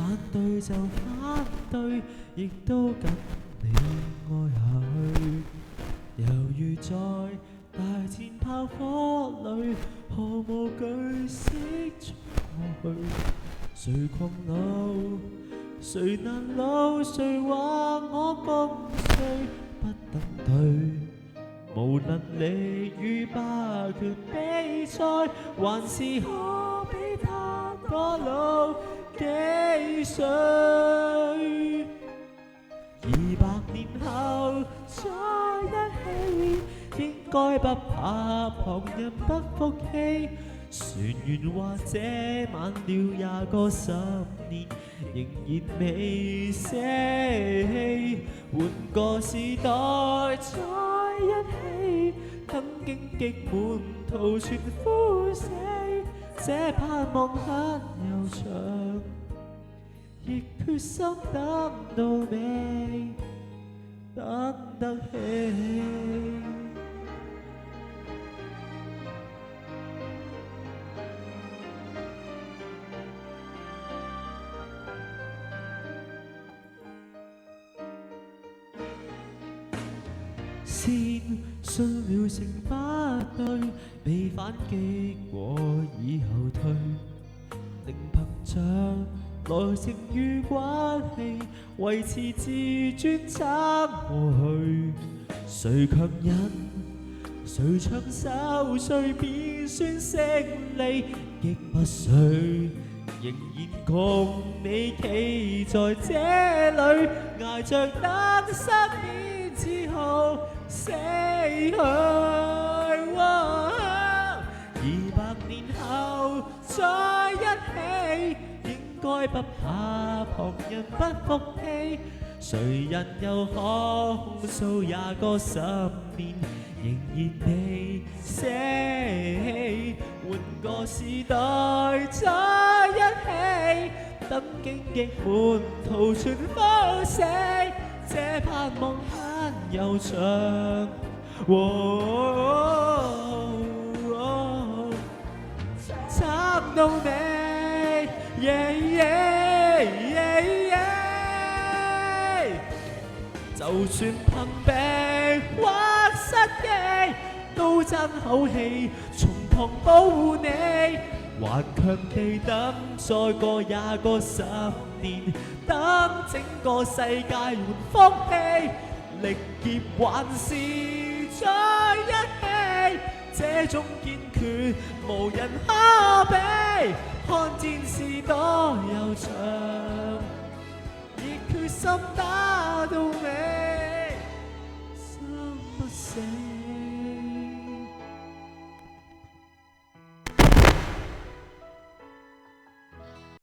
反對就反對，亦都跟你愛下去。猶如在大戰炮火裏，毫無懼色衝過去。誰狂怒，誰難老，誰話我共誰不等對。無能力與霸權比賽，還是可比他多老幾歲。200年後再一起，應該不怕旁人不服氣。船員話這晚了20個10年，仍然未捨棄。換個時代再一起，等荊棘滿途全枯死。這盼望很悠長，亦決心等到尾，等得起。先信了成不對，被反擊過以後退，令憑着耐性與骨氣，維持自尊爭過去。誰強忍，誰長手，誰便算勝利，亦不誰仍然共你企在這裏，捱着等10年之後死去。200年後再一起，應該不怕旁人不服氣。誰人又可控訴20個10年，仍然未捨棄。換個時代再一起，等荊棘滿途全枯死。這盼望很悠長，撐到你，就算貧病或失憶，都爭口氣從旁保護你。頑強地等再過20個10年，等整個世界換福氣，力竭還是在一起。這種堅決無人可比，看戰事多悠長，亦決心打到尾，生不死。